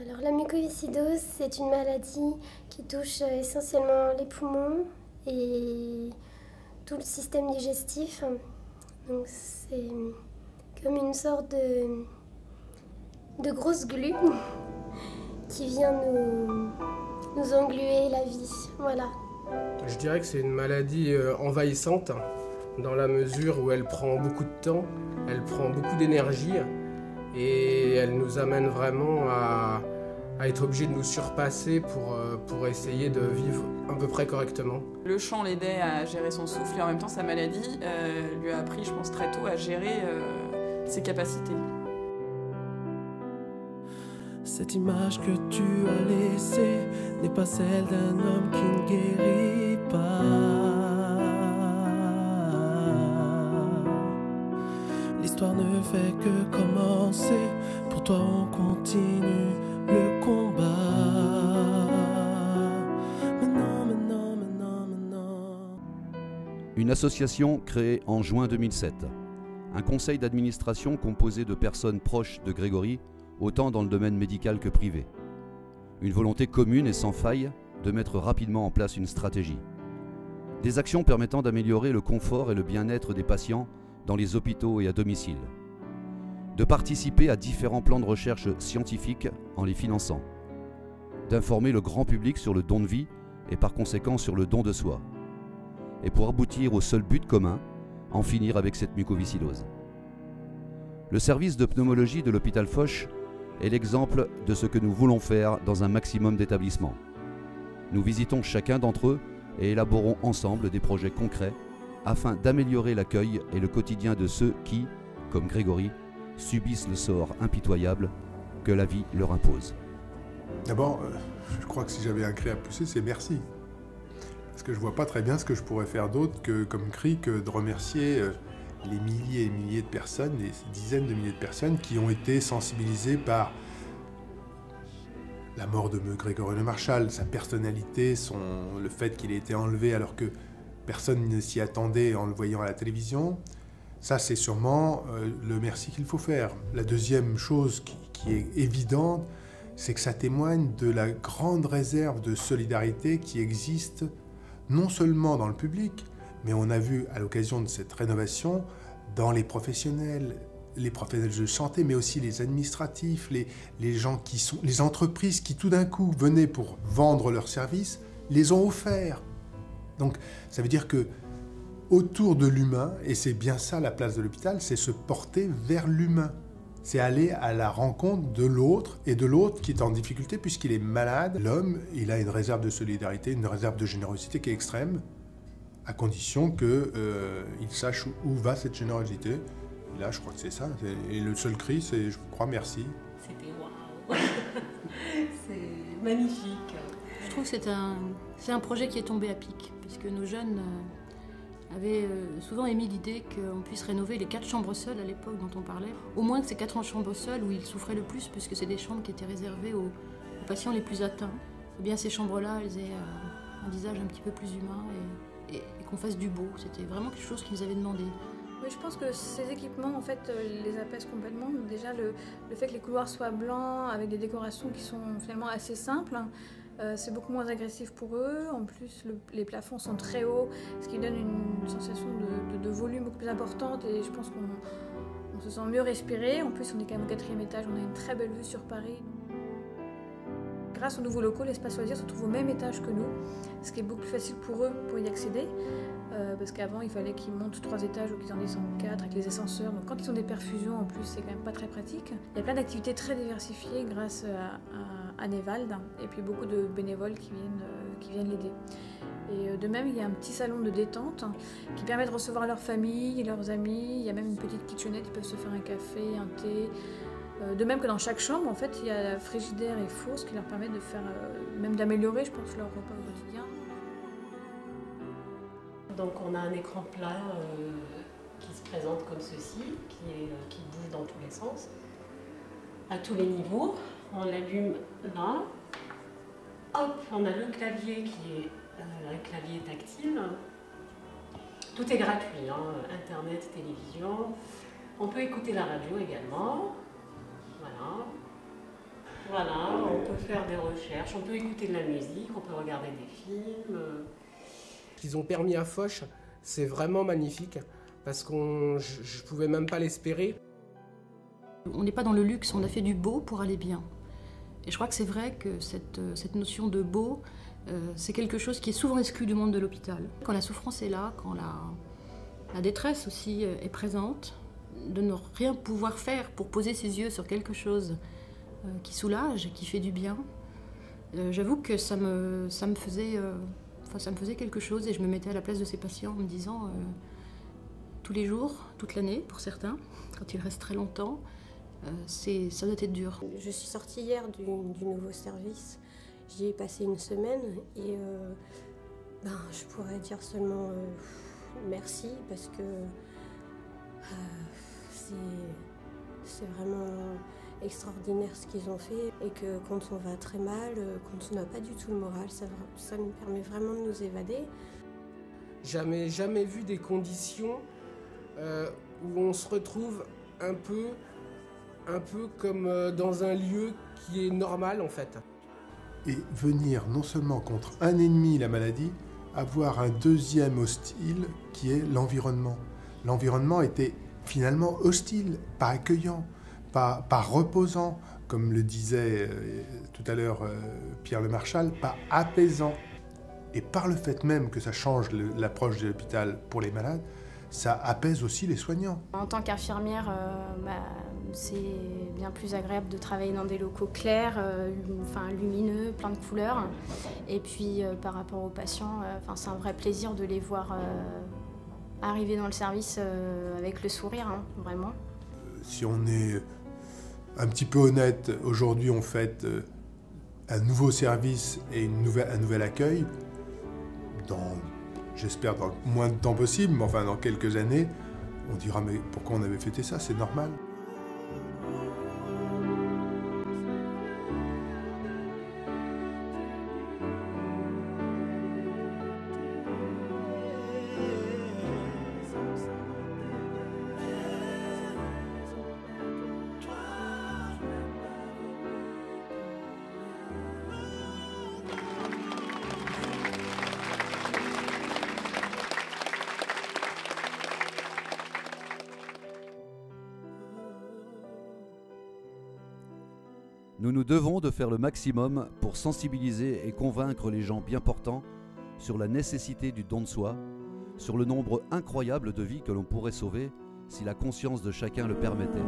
Alors la mucoviscidose, c'est une maladie qui touche essentiellement les poumons et tout le système digestif. Donc c'est comme une sorte de grosse glu qui vient nous engluer la vie. Voilà. Je dirais que c'est une maladie envahissante dans la mesure où elle prend beaucoup de temps, elle prend beaucoup d'énergie et elle nous amène vraiment à être obligés de nous surpasser pour essayer de vivre à peu près correctement. Le chant l'aidait à gérer son souffle et en même temps sa maladie lui a appris, je pense, très tôt à gérer ses capacités. Cette image que tu as laissée n'est pas celle d'un homme qui ne guérit pas. L'histoire ne fait que commencer. Pour toi, on continue le combat. Mais non, mais non, mais non, mais non. Une association créée en juin 2007. Un conseil d'administration composé de personnes proches de Grégory, autant dans le domaine médical que privé. Une volonté commune et sans faille de mettre rapidement en place une stratégie. Des actions permettant d'améliorer le confort et le bien-être des patients dans les hôpitaux et à domicile. De participer à différents plans de recherche scientifiques en les finançant. D'informer le grand public sur le don de vie et par conséquent sur le don de soi. Et pour aboutir au seul but commun, en finir avec cette mucoviscidose. Le service de pneumologie de l'hôpital Foch est l'exemple de ce que nous voulons faire dans un maximum d'établissements. Nous visitons chacun d'entre eux et élaborons ensemble des projets concrets afin d'améliorer l'accueil et le quotidien de ceux qui, comme Grégory, subissent le sort impitoyable que la vie leur impose. D'abord, je crois que si j'avais un cri à pousser, c'est merci. Parce que je vois pas très bien ce que je pourrais faire d'autre comme cri que de remercier les milliers et milliers de personnes, les dizaines de milliers de personnes qui ont été sensibilisées par la mort de Grégory Le Marchal, sa personnalité, le fait qu'il ait été enlevé alors que personne ne s'y attendait en le voyant à la télévision. Ça, c'est sûrement le merci qu'il faut faire. La deuxième chose qui est évidente, c'est que ça témoigne de la grande réserve de solidarité qui existe non seulement dans le public, mais on a vu à l'occasion de cette rénovation dans les professionnels de santé, mais aussi les administratifs, les gens qui sont, les entreprises qui tout d'un coup venaient pour vendre leurs services, les ont offerts. Donc ça veut dire que autour de l'humain, et c'est bien ça la place de l'hôpital, c'est se porter vers l'humain. C'est aller à la rencontre de l'autre, et de l'autre qui est en difficulté puisqu'il est malade. L'homme, il a une réserve de solidarité, une réserve de générosité qui est extrême, à condition qu'il sache où va cette générosité. Et là, je crois que c'est ça. Et le seul cri, c'est « je crois merci ». C'était waouh. C'est magnifique. Je trouve que c'est un projet qui est tombé à pic, puisque nos jeunes avaient souvent émis l'idée qu'on puisse rénover les 4 chambres seules à l'époque dont on parlait. Au moins que ces 4 chambres seules où ils souffraient le plus, puisque c'est des chambres qui étaient réservées aux patients les plus atteints. Eh bien ces chambres-là, elles aient un visage un petit peu plus humain et qu'on fasse du beau. C'était vraiment quelque chose qu'ils nous avaient demandé. Oui, je pense que ces équipements, en fait, les apaisent complètement. Déjà, le fait que les couloirs soient blancs, avec des décorations qui sont finalement assez simples, c'est beaucoup moins agressif pour eux. En plus, les plafonds sont très hauts, ce qui donne une sensation de volume beaucoup plus importante. Et je pense qu'on se sent mieux respirer. En plus, on est quand même au 4e étage, on a une très belle vue sur Paris. Grâce aux nouveaux locaux, l'espace loisir se trouve au même étage que nous, ce qui est beaucoup plus facile pour eux pour y accéder. Parce qu'avant, il fallait qu'ils montent 3 étages ou qu'ils en descendent 4 avec les ascenseurs. Donc quand ils ont des perfusions, en plus, c'est quand même pas très pratique. Il y a plein d'activités très diversifiées grâce à Nevald et puis beaucoup de bénévoles qui viennent l'aider. Et de même, il y a un petit salon de détente qui permet de recevoir leur famille et leurs amis. Il y a même une petite kitchenette, ils peuvent se faire un café, un thé. De même que dans chaque chambre, en fait, il y a la frigidaire et four, ce qui leur permet de faire, même d'améliorer, je pense, leur repas au quotidien. Donc on a un écran plat qui se présente comme ceci, qui bouge dans tous les sens, à tous les niveaux. On l'allume là. Hop, on a le clavier qui est un clavier tactile. Tout est gratuit, hein, internet, télévision. On peut écouter la radio également. Voilà. Voilà, peut faire des recherches, on peut écouter de la musique, on peut regarder des films. Ce qu'ils ont permis à Foch, c'est vraiment magnifique, parce que je ne pouvais même pas l'espérer. On n'est pas dans le luxe, on a fait du beau pour aller bien. Et je crois que c'est vrai que cette notion de beau, c'est quelque chose qui est souvent exclu du monde de l'hôpital. Quand la souffrance est là, quand la détresse aussi est présente, de ne rien pouvoir faire pour poser ses yeux sur quelque chose qui soulage, qui fait du bien, j'avoue que ça me faisait quelque chose et je me mettais à la place de ces patients en me disant tous les jours, toute l'année pour certains, quand ils restent très longtemps, ça doit être dur. Je suis sortie hier du nouveau service, j'y ai passé une semaine et je pourrais dire seulement merci parce que c'est vraiment extraordinaire ce qu'ils ont fait et que quand on va très mal, quand on n'a pas du tout le moral, ça nous permet vraiment de nous évader. Jamais vu des conditions où on se retrouve un peu comme dans un lieu qui est normal en fait. Et venir non seulement contre un ennemi, la maladie, avoir un deuxième hostile qui est l'environnement. L'environnement était finalement hostile, pas accueillant, pas reposant, comme le disait tout à l'heure Pierre Le Marchal, pas apaisant. Et par le fait même que ça change l'approche de l'hôpital pour les malades, ça apaise aussi les soignants. En tant qu'infirmière, c'est bien plus agréable de travailler dans des locaux clairs, lumineux, plein de couleurs. Et puis par rapport aux patients, c'est un vrai plaisir de les voir arriver dans le service avec le sourire, hein, vraiment. Si on est un petit peu honnête, aujourd'hui on fête un nouveau service et un nouvel accueil. J'espère dans le moins de temps possible, mais enfin dans quelques années, on dira mais pourquoi on avait fêté ça, c'est normal. Nous nous devons de faire le maximum pour sensibiliser et convaincre les gens bien portants sur la nécessité du don de soi, sur le nombre incroyable de vies que l'on pourrait sauver si la conscience de chacun le permettait.